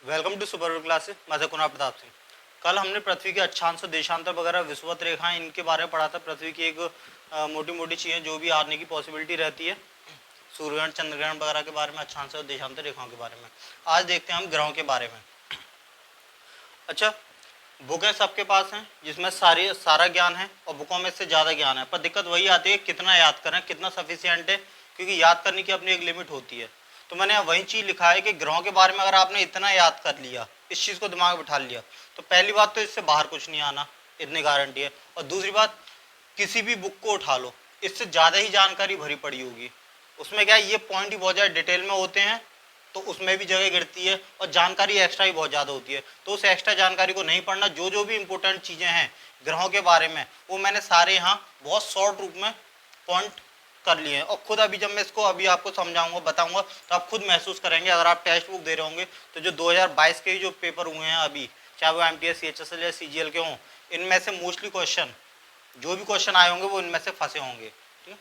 Welcome to super classes. मैं कुणाल प्रताप सिंह। कल हमने पृथ्वी के अक्षांश, देशांतर वगैरह, विषुवत रेखाएं, इनके बारे में पढ़ा था। पृथ्वी की एक मोटी मोटी चीज़ें जो भी आने की पॉसिबिलिटी रहती है, सूर्यग्रहण, चंद्रग्रहण वगैरह के बारे में, अक्षांश और देशांतर रेखाओं के बारे में। आज देखते हैं हम ग्रहों के बारे में। अच्छा, बुकें सबके पास हैं जिसमें सारा ज्ञान है और बुकों में से ज़्यादा ज्ञान है, पर दिक्कत वही आती है कितना याद करें, कितना सफिशियंट है, क्योंकि याद करने की अपनी एक लिमिट होती है। तो मैंने यहाँ वही चीज़ लिखा है कि ग्रहों के बारे में अगर आपने इतना याद कर लिया, इस चीज़ को दिमाग में बिठा लिया, तो पहली बात तो इससे बाहर कुछ नहीं आना, इतनी गारंटी है। और दूसरी बात, किसी भी बुक को उठा लो, इससे ज़्यादा ही जानकारी भरी पड़ी होगी। उसमें क्या है, ये पॉइंट ही बहुत ज़्यादा डिटेल में होते हैं, तो उसमें भी जगह गिरती है और जानकारी एक्स्ट्रा ही बहुत ज़्यादा होती है। तो उस एक्स्ट्रा जानकारी को नहीं पढ़ना। जो जो भी इंपॉर्टेंट चीज़ें हैं ग्रहों के बारे में, वो मैंने सारे यहाँ बहुत शॉर्ट रूप में पॉइंट कर लिए हैं। और खुद अभी जब मैं इसको अभी आपको समझाऊंगा, बताऊंगा, तो आप खुद महसूस करेंगे। अगर आप टेक्स्ट बुक दे रहे होंगे तो जो 2022 के ही जो पेपर हुए हैं अभी, चाहे वो MTS, CHSL या CGL के हों, इनमें से मोस्टली क्वेश्चन, जो भी क्वेश्चन आए होंगे वो इनमें से फंसे होंगे। ठीक है,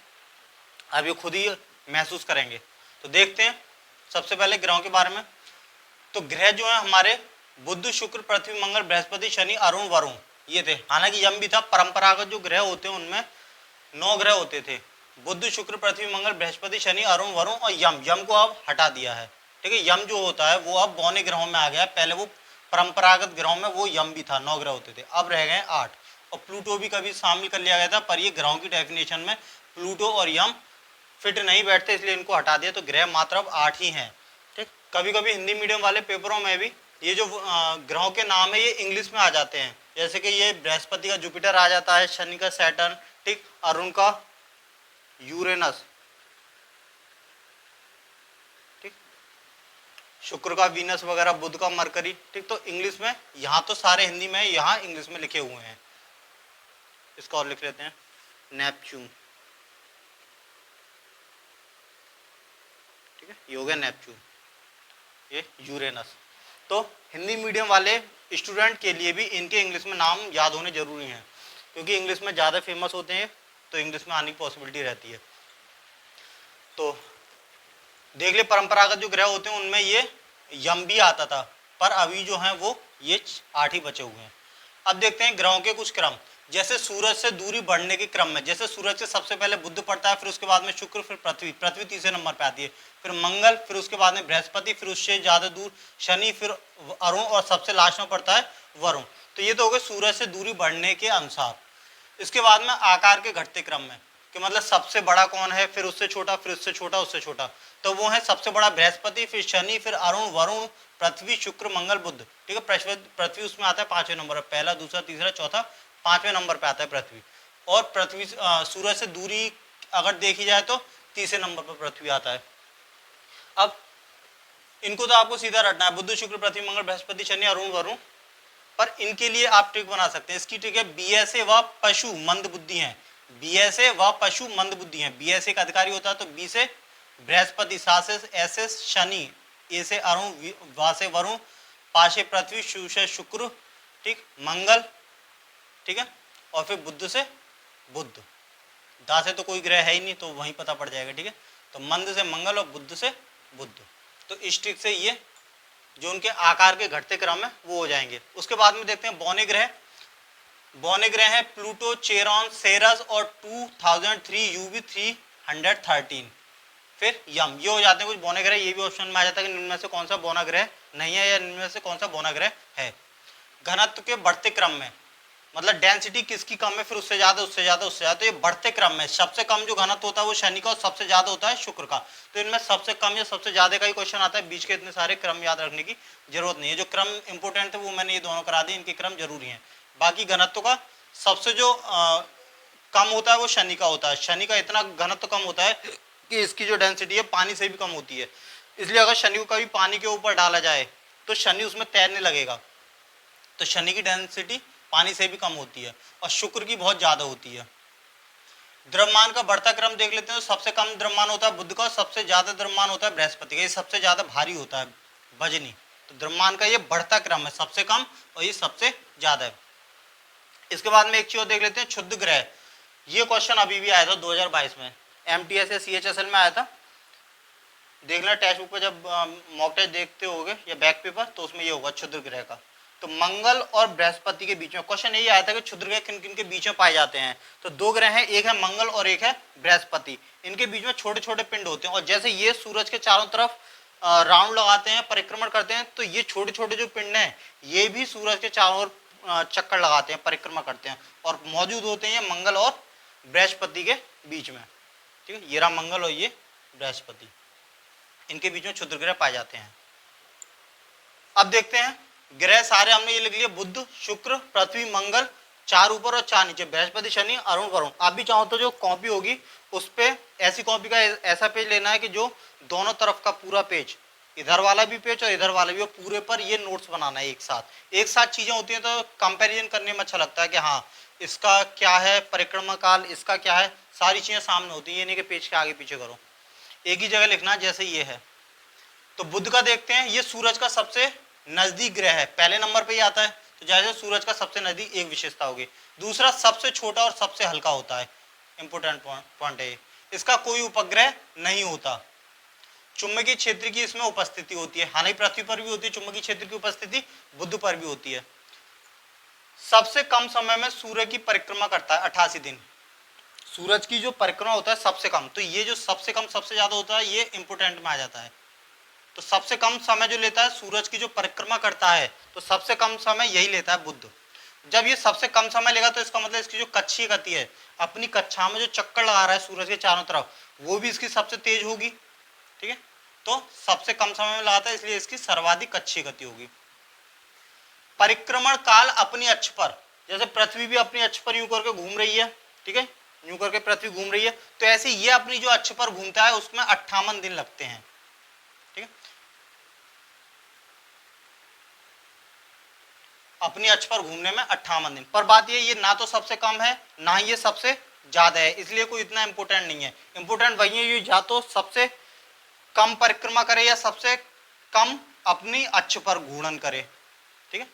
आप ये खुद ही महसूस करेंगे। तो देखते हैं सबसे पहले ग्रहों के बारे में। तो ग्रह जो है हमारे बुध, शुक्र, पृथ्वी, मंगल, बृहस्पति, शनि, अरुण, वरुण, ये थे। हालांकि यम भी था। परंपरागत जो ग्रह होते हैं उनमें 9 ग्रह होते थे। बुध, शुक्र, पृथ्वी, मंगल, बृहस्पति, शनि, अरुण, वरुण और यम। यम को अब हटा दिया है। ठीक है, यम जो होता है वो अब बौने ग्रहों में आ गया। पहले वो परंपरागत ग्रहों में वो यम भी था, 9 ग्रह होते थे, अब रह गए 8। और प्लूटो भी कभी शामिल कर लिया गया था, पर ये ग्रहों की डेफिनेशन में प्लूटो और यम फिट नहीं बैठते, इसलिए इनको हटा दिया। तो ग्रह मात्र अब 8 ही हैं। ठीक, कभी कभी हिंदी मीडियम वाले पेपरों में भी ये जो ग्रहों के नाम है ये इंग्लिश में आ जाते हैं। जैसे कि ये बृहस्पति का जुपिटर आ जाता है, शनि का सैटर्न, ठीक, अरुण का यूरेनस, ठीक, शुक्र का वीनस वगैरह, बुध का मरकरी। ठीक, तो इंग्लिश में, यहाँ तो सारे हिंदी में, यहाँ इंग्लिश में लिखे हुए हैं। इसको और लिख लेते हैं, नेपच्यून। ठीक है, ये हो गया नेपच्यून, ये यूरेनस। तो हिंदी मीडियम वाले स्टूडेंट के लिए भी इनके इंग्लिश में नाम याद होने जरूरी हैं, क्योंकि इंग्लिश में ज़्यादा फेमस होते हैं, तो इंग्लिश में आने की पॉसिबिलिटी रहती है। तो देख ले, परंपरागत जो ग्रह होते हैं उनमें ये यम भी आता था, पर अभी जो है वो ये 8 ही बचे हुए हैं। अब देखते हैं ग्रहों के कुछ क्रम। जैसे सूरज से दूरी बढ़ने के क्रम में, जैसे सूरज से सबसे पहले बुध पड़ता है, फिर उसके बाद में शुक्र, फिर पृथ्वी, पृथ्वी तीसरे नंबर पे आती है, फिर मंगल, फिर उसके बाद में बृहस्पति, फिर उससे ज्यादा दूर शनि, फिर अरुण और सबसे लास्ट में पड़ता है वरुण। तो ये तो हो गए सूरज से दूरी बढ़ने के अनुसार। इसके बाद में आकार के घटते क्रम में, कि मतलब सबसे बड़ा कौन है, फिर उससे छोटा, फिर उससे छोटा, उससे छोटा। तो वो है सबसे बड़ा बृहस्पति, फिर शनि, फिर अरुण, वरुण, पृथ्वी, शुक्र, मंगल, बुध। ठीक है, पृथ्वी उसमें आता है 5वें नंबर पर, पहला, दूसरा, तीसरा, चौथा, 5वें नंबर पे आता है पृथ्वी। और पृथ्वी सूरज से दूरी अगर देखी जाए तो तीसरे नंबर पर पृथ्वी आता है। अब इनको तो आपको सीधा रटना है, बुध, शुक्र, पृथ्वी, मंगल, बृहस्पति, शनि, अरुण, वरुण। पर इनके लिए आप ट्रिक बना सकते हैं। इसकी ट्रिक है, बीएसए व पशु मंद बुद्धि है। बीएसए व पशु मंद बुद्धि है। बीएसए का अधिकारी होता है, तो बी से बृहस्पति, सा से एस शनि, ए से अरुण, वा से वरुण, पा से पृथ्वी, शु से शुक्र, ठीक, मंगल, ठीक है, और फिर बुध से बुध। दा से तो कोई ग्रह है ही नहीं, तो वहीं पता पड़ जाएगा। ठीक है, तो मंद से मंगल और बुध से बुध। तो इस ट्रिक से ये जो उनके आकार के घटते क्रम है वो हो जाएंगे। उसके बाद में देखते हैं बौने ग्रह। बौने ग्रह है प्लूटो, चेरॉन, सेरस और 2003 यूवी 313। फिर यम, ये हो जाते हैं कुछ बौने ग्रह। ये भी ऑप्शन में आ जाता है कि इनमें से कौन सा बौना ग्रह नहीं है, या इनमें से कौन सा बौना ग्रह है। घनत्व के बढ़ते क्रम में, मतलब डेंसिटी किसकी कम है, फिर उससे ज्यादा, उससे ज्यादा, उससे ज्यादा। तो ये बढ़ते क्रम में सबसे कम जो घनत्व होता है वो शनि का, और सबसे ज्यादा होता है शुक्र का। तो इनमें सबसे कम या सबसे ज्यादा का ही क्वेश्चन आता है। बीच के इतने सारे क्रम याद रखने की जरूरत नहीं है। जो क्रम इंपोर्टेंट है वो मैंने ये दोनों करा दिए, इनके क्रम जरूरी है। बाकी घनत्व का सबसे जो कम होता है वो शनि का होता है। शनि का इतना घनत्व कम होता है कि इसकी जो डेंसिटी है पानी से भी कम होती है। इसलिए अगर शनि को कभी पानी के ऊपर डाला जाए तो शनि उसमें तैरने लगेगा। तो शनि की डेंसिटी पानी से भी कम होती है, और शुक्र की बहुत ज्यादा होती है। द्रव्यमान का बढ़ता क्रम देख लेते हैं। तो सबसे कम द्रव्यमान होता है बुध का, सबसे ज्यादा द्रव्यमान होता है बृहस्पति का। ये सबसे ज्यादा भारी होता है, वजनी। तो द्रव्यमान का ये बढ़ता क्रम है, सबसे कम और ये सबसे ज्यादा है। इसके बाद में एक चीज और देख लेते हैं, क्षुद्र ग्रह। ये क्वेश्चन अभी भी आया था 2022 में, MTS या CHSL में आया था। देखना टेक्स्ट बुक पे जब मॉक टेस्ट देखते होगे या बैक पेपर, तो उसमें ये होगा क्षुद्र ग्रह का। तो मंगल और बृहस्पति के बीच में क्वेश्चन यही आया था कि क्षुद्र ग्रह किन किन के बीच में पाए जाते हैं। तो दो ग्रह हैं, एक है मंगल और एक है बृहस्पति। इनके बीच में छोटे छोटे पिंड होते हैं, और जैसे ये सूरज के चारों तरफ राउंड लगाते हैं, परिक्रमण करते हैं, तो ये छोटे छोटे जो पिंड हैं ये भी सूरज के चारों ओर चक्कर लगाते हैं, परिक्रमा करते हैं, और मौजूद होते हैं ये मंगल और बृहस्पति के बीच में। ठीक है, ये रहा मंगल और ये बृहस्पति, इनके बीच में क्षुद्र ग्रह पाए जाते हैं। अब देखते हैं ग्रह सारे हमने ये लिख लिए, बुध, शुक्र, पृथ्वी, मंगल, 4 ऊपर और 4 नीचे, बृहस्पति, शनि, अरुण, वरुण। आप भी चाहो तो जो कॉपी होगी उस पे ऐसी कॉपी का ऐसा पेज लेना है कि जो दोनों तरफ का पूरा पेज, इधर वाला भी पेज और इधर वाला भी, और पूरे पर ये नोट्स बनाना है एक साथ चीजें होती हैं तो कंपैरिजन करने में अच्छा लगता है कि हाँ इसका क्या है परिक्रमा काल, इसका क्या है, सारी चीजें सामने होती है, ये नहीं कि पेज के आगे पीछे करो, एक ही जगह लिखना। जैसे ये है तो बुध का देखते हैं, ये सूरज का सबसे नजदीक ग्रह है, पहले नंबर पे ही आता है, तो जैसे सूरज का सबसे नजदीक एक विशेषता होगी। दूसरा सबसे छोटा और सबसे हल्का होता है, इंपोर्टेंट पॉइंट है। इसका कोई उपग्रह नहीं होता, चुंबकीय क्षेत्र की इसमें उपस्थिति होती है, हालांकि पृथ्वी पर भी होती है चुंबकीय क्षेत्र की उपस्थिति, बुध पर भी होती है। सबसे कम समय में सूर्य की परिक्रमा करता है 88 दिन, सूरज की जो परिक्रमा होता है सबसे कम, तो ये जो सबसे कम सबसे ज्यादा होता है ये इंपोर्टेंट में आ जाता है। तो सबसे कम समय जो लेता है सूरज की जो परिक्रमा करता है, तो सबसे कम समय यही लेता है बुध। जब ये सबसे कम समय लेगा तो इसका मतलब इसकी जो कक्षीय गति है, अपनी कक्षा में जो चक्कर लगा रहा है सूरज के चारों तरफ, वो भी इसकी सबसे तेज होगी। ठीक है, तो सबसे कम समय में लगाता है इसलिए इसकी सर्वाधिक कक्षीय गति होगी। परिक्रमण काल अपनी अक्ष पर, जैसे पृथ्वी भी अपनी अक्ष पर यूं करके घूम रही है, ठीक है, यूं करके पृथ्वी घूम रही है, तो ऐसे ये अपनी जो अक्ष पर घूमता है उसमें 58 दिन लगते हैं। ठीक है, अपनी अक्ष पर घूमने में 58 दिन। पर बात ये ना तो सबसे कम है ना ही ये सबसे ज्यादा है, इसलिए कोई इतना इंपोर्टेंट नहीं है। इंपोर्टेंट वही है ये या तो सबसे कम परिक्रमा करे या सबसे कम अपनी अक्ष पर घूर्णन करे। ठीक है,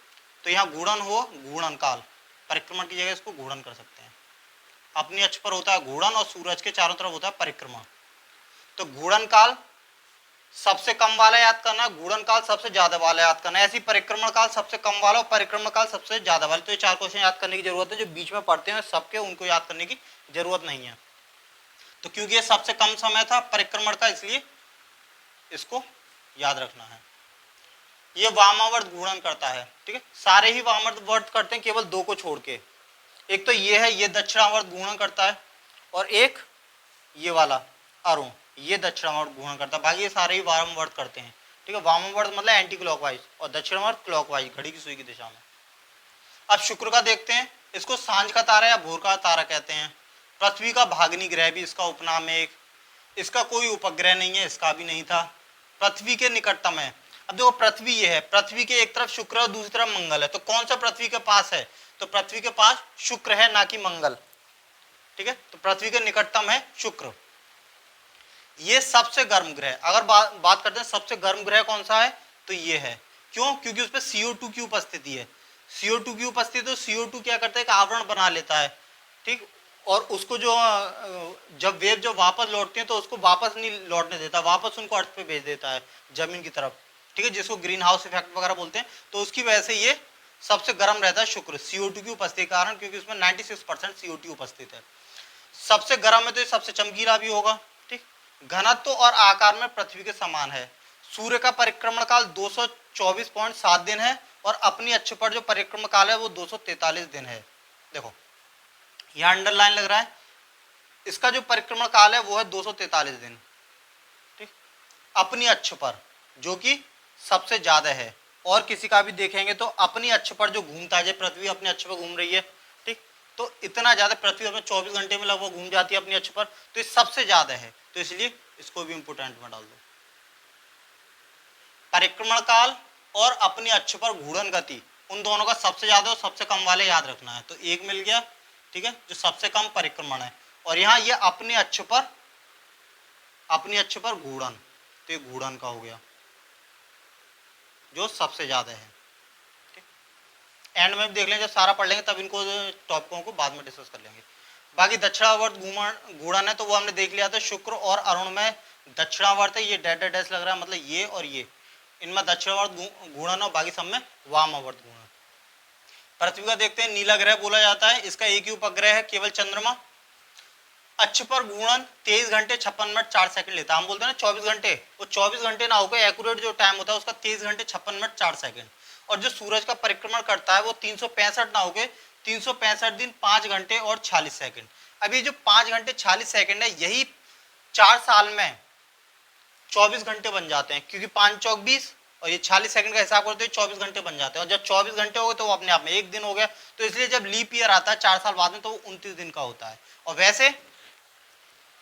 तो यहाँ घूर्णन हो, घूर्णन काल, परिक्रमण की जगह इसको घूर्णन कर सकते हैं। अपनी अक्ष पर होता है घूर्णन और सूरज के चारों तरफ होता है परिक्रमा। तो घूर्णन काल सबसे कम वाला याद करना, घूर्णन काल सबसे ज्यादा वाला याद करना, ऐसी परिक्रमण काल सबसे कम वाला और परिक्रमण काल सबसे ज्यादा वाला। तो ये 4 क्वेश्चन याद करने की जरूरत है, जो बीच में पढ़ते हैं सबके उनको याद करने की जरूरत नहीं है। तो क्योंकि ये सबसे कम समय था परिक्रमण का, इसलिए इसको याद रखना है। ये वामावर्त घूर्णन करता है। ठीक है, सारे ही वामावर्त करते हैं केवल 2 को छोड़ के। एक तो ये है, ये दक्षिणावर्त घूर्णन करता है, और एक ये वाला अरुण, ये दक्षिणावर्त घूर्णन करता है, बाकी ये सारे ही वामावर्त करते हैं। ठीक है, वामावर्त मतलब एंटी क्लॉकवाइज और दक्षिणावर्त क्लॉकवाइज, घड़ी की सुई की दिशा में। अब शुक्र का देखते हैं, इसको सांझ का तारा या भोर का तारा कहते हैं। पृथ्वी का भागनी ग्रह भी इसका उपनाम है एक। इसका कोई उपग्रह नहीं है, इसका भी नहीं था, पृथ्वी के निकटतम है। अब देखो पृथ्वी ये है, पृथ्वी के एक तरफ शुक्र और दूसरी तरफ मंगल है, तो कौन सा पृथ्वी के पास है? तो पृथ्वी के पास शुक्र है, ना कि मंगल। ठीक है, तो पृथ्वी के निकटतम है शुक्र। ये सबसे गर्म ग्रह, अगर बात करते हैं सबसे गर्म ग्रह कौन सा है, तो ये है। क्यों? क्योंकि उसपे CO2 की उपस्थिति है। CO2 की उपस्थिति, तो CO2 क्या करता है, एक आवरण बना लेता है। ठीक, और उसको जो जब वेव जो वापस लौटती है तो उसको वापस नहीं लौटने देता, वापस उनको अर्थ पे भेज देता है, जमीन की तरफ। ठीक है, जिसको ग्रीन हाउस इफेक्ट वगैरह बोलते हैं। तो उसकी वजह से ये सबसे गर्म रहता है शुक्र, CO2 की उपस्थिति के कारण, क्योंकि उसमें 96% CO2 उपस्थित है। सबसे गर्म है तो ये सबसे चमकीला भी होगा। ठीक, घनत्व और आकार में पृथ्वी के समान है। सूर्य का परिक्रमण काल 224.7 दिन है, और अपनी अक्ष पर जो परिक्रमण काल है वो 243 दिन है। देखो यहां अंडरलाइन लग रहा है, इसका जो परिक्रमण काल है वो है 243 दिन। ठीक, अपनी अक्ष पर, जो कि सबसे ज्यादा है। और किसी का भी देखेंगे तो अपनी अक्ष पर जो घूमता है, जब पृथ्वी अपनी अक्ष पर घूम रही है, ठीक, तो इतना ज्यादा, पृथ्वी अपने 24 घंटे में लगभग घूम जाती है अपनी अक्ष पर, तो ये सबसे ज्यादा है, तो इसलिए इसको भी इंपोर्टेंट में डाल दो। परिक्रमण काल और अपनी अक्ष पर घूर्णन गति, उन दोनों का सबसे ज्यादा और सबसे कम वाले याद रखना है। तो एक मिल गया, ठीक है, जो सबसे कम परिक्रमण है। और यहाँ ये अपनी अक्ष पर घूर्णन, तो ये घूर्णन का हो गया जो सबसे ज्यादा है। ठीक, एंड में देख लेंगे, जब सारा पढ़ लेंगे तब इनको टॉपिकों को बाद में डिस्कस कर लेंगे। बाकी दक्षिणावर्त घूर्णन है तो वो हमने देख लिया था, शुक्र और अरुण में दक्षिणावर्त है, ये डैश डैश लग रहा है, मतलब ये और ये, इनमें दक्षिणावर्त घूर्णन और बाकी सब में वामावर्त घूर्णन। पृथ्वी का देखते हैं, नीला ग्रह बोला जाता है, इसका एक ही उपग्रह है केवल चंद्रमा। अक्ष पर घूर्णन 23 घंटे 56 मिनट 4 सेकंड लेता है। हम बोलते हैं ना 24 घंटे, वो 24 घंटे ना होकर एक्यूरेट जो टाइम होता है उसका 23 घंटे 56 मिनट 4 सेकंड। और जो सूरज का परिक्रमण करता है वो 365 ना होकर 365 दिन 5 घंटे और 46 सेकंड। अब ये जो 5 घंटे 46 सेकंड है, यही 4 साल में 24 घंटे बन जाते हैं, क्योंकि 5 चौक 20 और ये 46 सेकंड का हिसाब करते हैं 24 घंटे बन जाते हैं। और जब 24 घंटे हो गए तो वो अपने आप में एक दिन हो गया। तो इसलिए जब लीप ईयर आता है 4 साल बाद में तो वो 29 दिन का होता है। और वैसे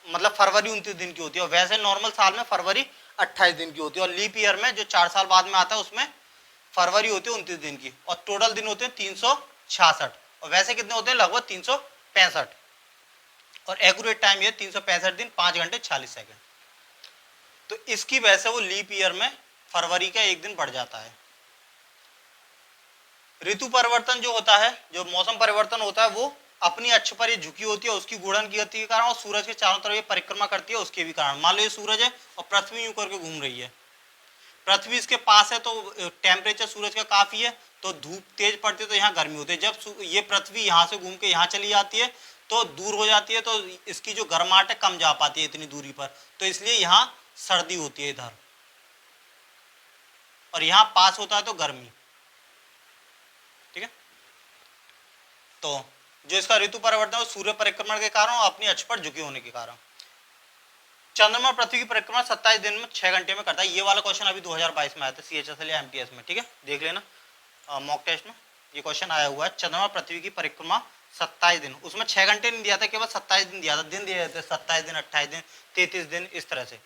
मतलब फरवरी 29 दिन की होती है, और वैसे नॉर्मल साल में फरवरी 28 दिन की होती है। और लीप ईयर में जो 4 साल बाद में आता है उसमें फरवरी होती है 29 दिन की, और टोटल दिन होते हैं 366। और वैसे कितने होते हैं? लगभग 365। और एक्यूरेट टाइम ये 365 दिन 5 घंटे 46 सेकंड। तो इसकी वजह से वो लीप ईयर में फरवरी का एक दिन बढ़ जाता है। ऋतु परिवर्तन जो होता है, जो मौसम परिवर्तन होता है, वो अपनी अक्ष पर ये झुकी होती है उसकी घूर्णन की गति के कारण, और सूरज के चारों तरफ ये परिक्रमा करती है उसके भी कारण। मान लो ये सूरज है और पृथ्वी यूं करके घूम रही है, पृथ्वी इसके पास है तो टेम्परेचर सूरज का काफी है, तो धूप तेज पड़ती है तो यहाँ गर्मी होती है। जब ये पृथ्वी यहाँ से घूम के यहाँ चली जाती है तो दूर हो जाती है, तो इसकी जो गर्माहट है कम जा पाती है इतनी दूरी पर, तो इसलिए यहाँ सर्दी होती है इधर, और यहाँ पास होता है तो गर्मी। ठीक है, तो जो इसका ऋतु परिवर्तन है सूर्य परिक्रमण के कारण और अपनी अक्ष पर झुके होने के कारण। चंद्रमा पृथ्वी की परिक्रमा 27 दिन में 6 घंटे में करता है। ये वाला क्वेश्चन अभी 2022 में आया था CHSL या MTS में। ठीक है, देख लेना मॉक टेस्ट में ये क्वेश्चन आया हुआ है। चंद्रमा पृथ्वी की परिक्रमा 27 दिन, उसमें 6 घंटे नहीं दिया था, केवल 27 दिन दिया था। दिन दिए थे 27 दिन 28 दिन 33 दिन इस तरह से।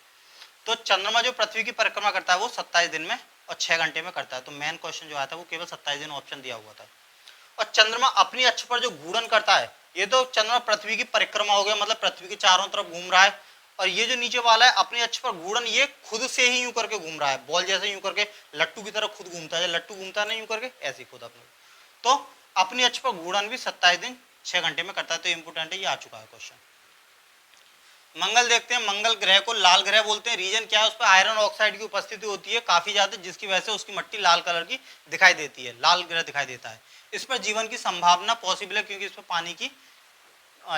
तो चंद्रमा जो पृथ्वी की परिक्रमा करता है वो 27 दिन में और 6 घंटे में करता है। तो मेन क्वेश्चन जो आया था वो केवल 27 दिन ऑप्शन दिया हुआ था। और चंद्रमा अपनी अक्ष पर जो घूर्णन करता है, ये तो चंद्रमा पृथ्वी की परिक्रमा हो गया, मतलब पृथ्वी के चारों तरफ घूम रहा है। और ये जो नीचे वाला है अपनी अक्ष पर घूर्णन, ये खुद से ही यूं करके घूम रहा है, बॉल जैसे यूं करके लट्टू की तरह खुद घूमता है। लट्टू घूमता नहीं यूं करके, ऐसे खुद अपने। तो अपनी अक्ष पर घूर्णन भी 27 दिन 6 घंटे में करता है। तो इंपोर्टेंट है, ये आ चुका है क्वेश्चन। मंगल देखते हैं, मंगल ग्रह को लाल ग्रह बोलते हैं। रीजन क्या है? उस पर आयरन ऑक्साइड की उपस्थिति होती है काफी ज्यादा, जिसकी वजह से उसकी मिट्टी लाल कलर की दिखाई देती है, लाल ग्रह दिखाई देता है। इस पर जीवन की संभावना पॉसिबल है, क्योंकि इस पर पानी की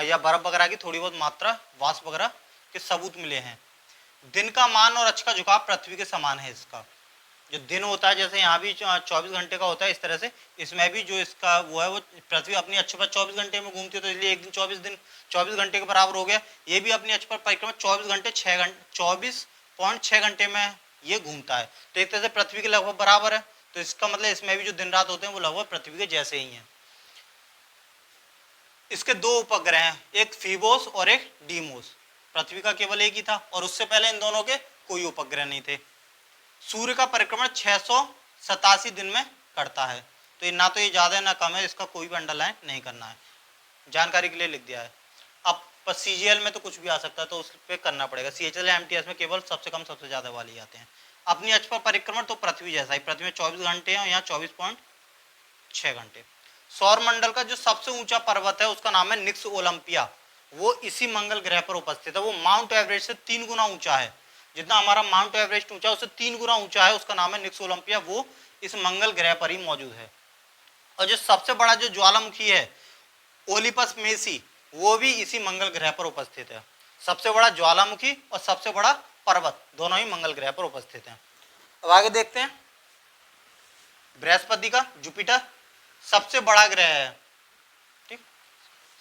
या बर्फ वगैरह की थोड़ी बहुत मात्रा, वाष्प वगैरह के सबूत मिले हैं। दिन का मान और अक्ष का झुकाव पृथ्वी के समान है। इसका जो दिन होता है, जैसे यहाँ भी 24 घंटे का होता है, इस तरह से इसमें भी जो इसका वो है, वो पृथ्वी अपनी अक्ष पर 24 घंटे में घूमती है, तो इसलिए एक दिन 24 घंटे के बराबर हो गया। ये भी अपनी अक्ष पर परिक्रमा 24.6 घंटे में ये घूमता है, तो एक तरह से पृथ्वी के लगभग बराबर है। तो इसका मतलब इसमें भी जो दिन रात होते हैं वो लगभग पृथ्वी के जैसे ही हैं। इसके दो उपग्रह हैं, एक फीबोस और एक डीमोस। पृथ्वी का केवल एक ही था, और उससे पहले इन दोनों के कोई उपग्रह नहीं थे। सूर्य का परिक्रमण 687 दिन में करता है। तो ये ना तो ये ज्यादा है ना कम है, इसका कोई भी अंडरलाइन नहीं करना है, जानकारी के लिए लिख दिया है। अब CGL में तो कुछ भी आ सकता है, तो उस पर करना पड़ेगा। CHL MTS में केवल सबसे कम सबसे ज्यादा वाले आते हैं। अपनी अक्ष पर परिक्रमण तो पृथ्वी जैसा ही, पृथ्वी में 24 घंटे हैं, यहाँ 24.6 घंटे। सौर मंडल का जो सबसे ऊंचा पर्वत है उसका नाम है निक्स ओलंपिया, वो इसी मंगल ग्रह पर उपस्थित है। वो माउंट एवरेस्ट से 3 गुना ऊंचा है। जितना हमारा माउंट एवरेस्ट ऊंचा है उससे 3 गुना ऊंचा है, उसका नाम है निक्स ओलंपिया, वो इस मंगल ग्रह पर ही मौजूद है। और जो सबसे बड़ा जो ज्वालामुखी है ओलिपस मेसी, वो भी इसी मंगल ग्रह पर उपस्थित है। सबसे बड़ा ज्वालामुखी और सबसे बड़ा पर्वत दोनों ही मंगल ग्रह पर उपस्थित हैं। अब आगे देखते हैं, बृहस्पति का जुपिटर सबसे बड़ा ग्रह है। ठीक,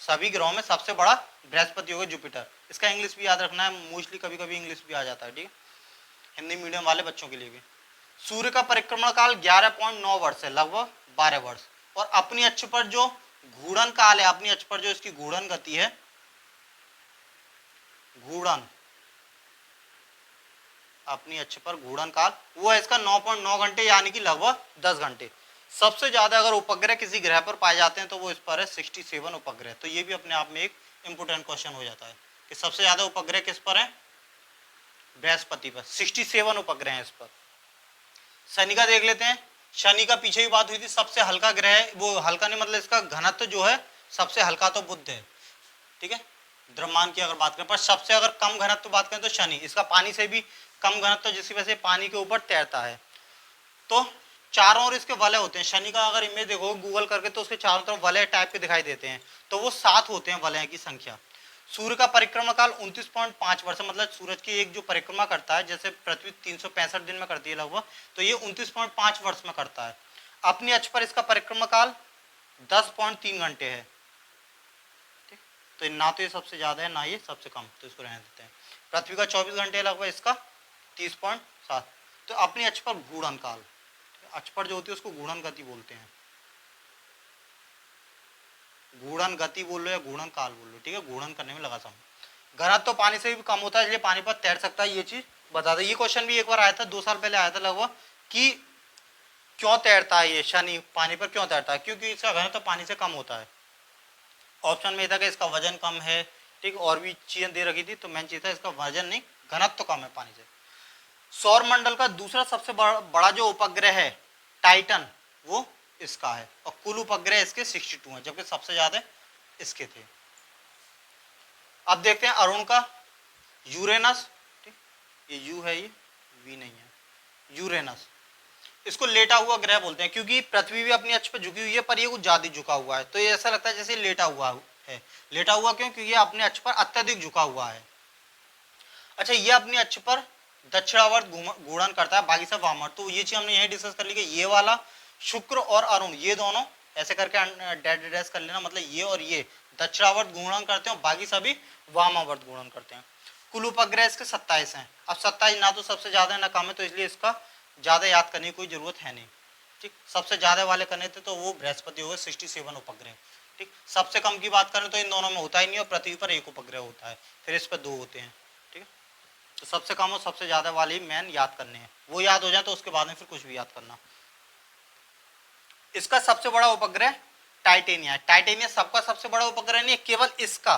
सभी ग्रहों में सबसे बड़ा बृहस्पति होगा, जुपिटर। इसका इंग्लिश भी याद रखना है, मोस्टली कभी कभी इंग्लिश भी आ जाता है। ठीक है, हिंदी मीडियम वाले बच्चों के लिए भी। सूर्य का परिक्रमण काल 11.9 वर्ष है, लगभग 12 वर्ष। और अपनी अक्ष पर जो घूर्णन काल है, अपनी अक्ष पर जो इसकी घूर्णन गति है, घूर्णन अपनी अक्ष पर घूर्णन काल, वो है इसका 9.9 घंटे, यानी कि लगभग 10 घंटे। सबसे ज्यादा अगर उपग्रह किसी ग्रह पर पाए जाते हैं तो वो इस पर है 67 उपग्रह। तो ये भी अपने आप में एक इंपोर्टेंट क्वेश्चन हो जाता है कि सबसे ज्यादा उपग्रह किस पर है? बृहस्पति पर, 67 उपग्रह हैं इस पर। शनि का देख लेते हैं। शनि का पीछे भी बात हुई थी, सबसे हल्का ग्रह है वो, हल्का नहीं मतलब इसका घनत्व जो है सबसे हल्का तो बुध है। ठीक है, द्रव्यमान की अगर बात करें, पर सबसे अगर कम घनत्व बात करें तो शनि, इसका पानी से भी कम घनत्व, जिसकी वजह से पानी के ऊपर तैरता है। तो चारों ओर इसके वलय होते हैं। शनि का अगर इमेज देखो गूगल करके तो उसके चारों तरफ वलय टाइप के दिखाई देते हैं, तो वो 7 होते हैं वलय की संख्या। सूर्य का परिक्रमा काल 29.5 वर्ष, मतलब सूरज की एक जो परिक्रमा करता है, जैसे पृथ्वी 365 दिन में करती है लगभग, तो ये 29.5 वर्ष में करता है। अपनी अक्ष पर इसका परिक्रमा काल 10.3 घंटे है। ठीक, तो ना तो ये सबसे ज्यादा है ना ये सबसे कम, तो इसको रहने देते हैं। पृथ्वी का 24 घंटे लगभग, इसका 30.7। तो अपनी अक्ष पर घूर्णन काल, अक्ष पर जो होती है उसको घूर्णन गति बोलते हैं। घूर्णन गति बोल लो या घूर्णन काल बोल लो, ठीक है, घूर्णन करने में लगा समय। घनत्व तो पानी से भी कम होता है, इसलिए पानी पर तैर सकता है, ये चीज बता दे। ये क्वेश्चन भी एक बार आया था, 2 साल पहले आया था लगभग, कि क्यों तैरता है ये शनि, पानी पर क्यों तैरता है, क्योंकि इसका घनत्व पानी से कम होता है। ऑप्शन में था कि इसका वजन कम है, ठीक, और भी चीजें दे रखी थी, तो मेन चीज था इसका वजन नहीं, घनत्व तो कम है पानी से। सौर मंडल का दूसरा सबसे बड़ा जो उपग्रह है टाइटन, वो इसका है, और कुल उपग्रह इसके 62 हैं, जबकि सबसे ज्यादा इसके थे। अब देखते हैं अरुण का, यूरेनस, ठीक, ये यू है, ये वी नहीं है, यूरेनस। इसको लेटा हुआ ग्रह बोलते हैं, क्योंकि पृथ्वी भी अपनी अक्ष पर झुकी हुई है, पर ये कुछ ज्यादा झुका हुआ है, तो ये ऐसा लगता है जैसे लेटा हुआ है। लेटा हुआ क्यों, क्योंकि ये अपने अक्ष पर अत्यधिक झुका हुआ है। अच्छा, ये अपनी अक्ष पर दक्षिणावर्त घूर्णन करता है, बाकी सब वामावर्त। तो ये चीज हमने यही डिस्कस कर ली कि ये वाला शुक्र और अरुण, ये दोनों ऐसे करके डेड डैश कर लेना, मतलब ये और ये दक्षिणावर्त घूर्णन करते हैं, बाकी सभी वामावर्त घूर्णन करते हैं। कुल उपग्रह इसके 27 हैं। अब 27 ना तो सबसे ज्यादा है ना कम है, तो इसलिए इसका ज्यादा याद करने की कोई जरूरत है नहीं। ठीक, सबसे ज्यादा वाले करने थे तो वो बृहस्पति हो गए 67 उपग्रह। ठीक, सबसे कम की बात करें तो इन दोनों में होता ही नहीं, और पृथ्वी पर एक उपग्रह होता है, फिर इस पर 2 होते हैं। ठीक है, तो सबसे कम और सबसे ज्यादा वाले मैन याद करने हैं, वो याद हो जाए तो उसके बाद में फिर कुछ भी याद करना। इसका सबसे बड़ा उपग्रह टाइटेनिया है। टाइटेनिया सबका सबसे बड़ा उपग्रह नहीं, केवल इसका,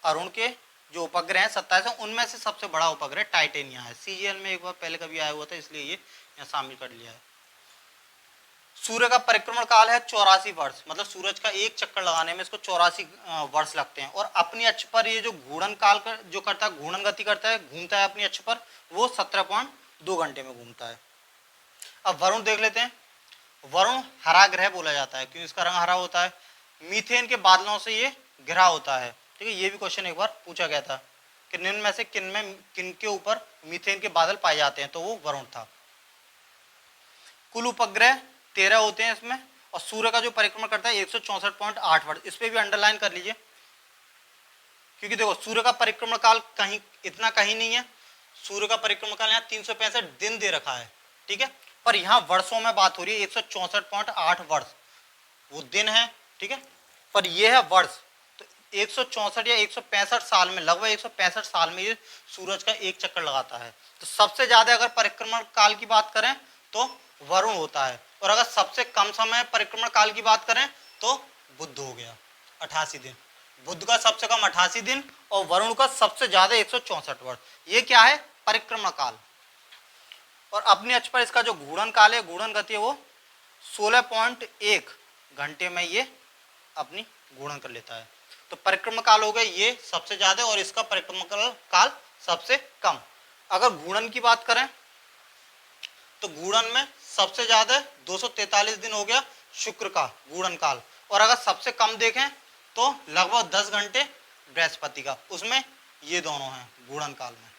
अरुण के जो उपग्रह हैं 27 उनमें से सबसे बड़ा उपग्रह टाइटेनिया है। सीजीएल में एक बार पहले कभी आया हुआ था, इसलिए ये यहाँ शामिल कर लिया है। सूर्य का परिक्रमण काल है 84 वर्ष, मतलब सूरज का एक चक्कर लगाने में इसको 84 वर्ष लगते हैं। और अपनी अक्ष पर ये जो घूर्णन काल जो करता है, घूर्णन गति करता है, घूमता है अपनी अक्ष पर, वो 17.2 घंटे में घूमता है। अब वरुण देख लेते हैं। वरुण हरा ग्रह बोला जाता है, क्योंकि इसका रंग हरा होता है। मीथेन के बादलों से ये घिरा होता है। ठीक है, ये भी क्वेश्चन एक बार पूछा गया था कि निम्न में से किन के ऊपर मीथेन के बादल पाए जाते हैं, तो वो वरुण था। कुल उपग्रह 13 होते हैं इसमें, और सूर्य का जो परिक्रमण करता है 164.8 वर्ष। इस पे भी अंडरलाइन कर लीजिए, क्योंकि देखो सूर्य का परिक्रमण काल कहीं इतना कहीं नहीं है। सूर्य का परिक्रमण काल यहाँ 365 दिन दे रखा है, ठीक है, पर यहाँ वर्षों में बात हो रही है। 164.8 वर्ष वो दिन है, ठीक है, पर ये है वर्ष। तो 164 या 165 साल में, लगभग 165 साल में ये सूरज का एक चक्कर लगाता है। तो सबसे ज्यादा अगर परिक्रमण काल की बात करें तो वरुण होता है, और अगर सबसे कम समय परिक्रमण काल की बात करें तो बुध हो गया 88 दिन। बुध का सबसे कम 88 दिन और वरुण का सबसे ज्यादा 164 वर्ष। ये क्या है, परिक्रमण काल। और अपनी अक्ष पर इसका जो घूर्णन काल है, घूर्णन गति है, वो 16.1 घंटे में ये अपनी घूर्णन कर लेता है। तो परिक्रमण काल हो गया ये सबसे ज्यादा, और इसका परिक्रमण काल सबसे कम। अगर घूर्णन की बात करें तो घूर्णन में सबसे ज्यादा 243 दिन हो गया शुक्र का घूर्णन काल, और अगर सबसे कम देखें तो लगभग 10 घंटे बृहस्पति का, उसमें ये दोनों हैं घूर्णन काल में।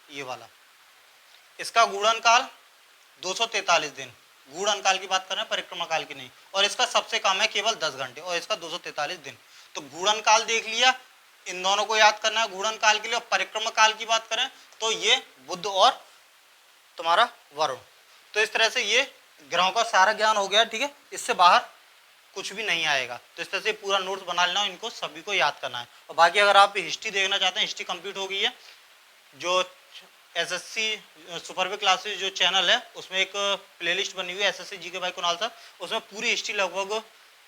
ये वाला इसका घूर्णन काल 243 दिन, घूर्णन काल की बात कर रहे हैं, परिक्रमा काल की नहीं, और इसका सबसे कम है केवल 10 घंटे, और इसका 243 दिन। तो घूर्णन काल देख लिया, इन दोनों को याद करना है घूर्णन काल के लिए। और परिक्रमा काल की बात करें तो ये बुध और तुम्हारा वरुण। तो इस तरह से ये ग्रहों का सारा ज्ञान हो गया, ठीक है, इससे बाहर कुछ भी नहीं आएगा। तो इस तरह से पूरा नोट्स बना लेना, इनको सभी को याद करना है। और बाकी अगर आप हिस्ट्री देखना चाहते हैं, हिस्ट्री कंप्लीट हो गई है। जो एसएससी सुपरवे क्लासेस जो चैनल है, उसमें एक प्लेलिस्ट बनी हुई है SSC GK by Kunal sir, उसमें पूरी हिस्ट्री लगभग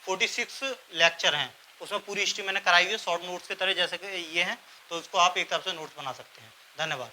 46 लेक्चर हैं, उसमें पूरी हिस्ट्री मैंने कराई हुई है शॉर्ट नोट्स की तरह, जैसे कि ये हैं। तो उसको आप एक तरफ से नोट्स बना सकते हैं। धन्यवाद।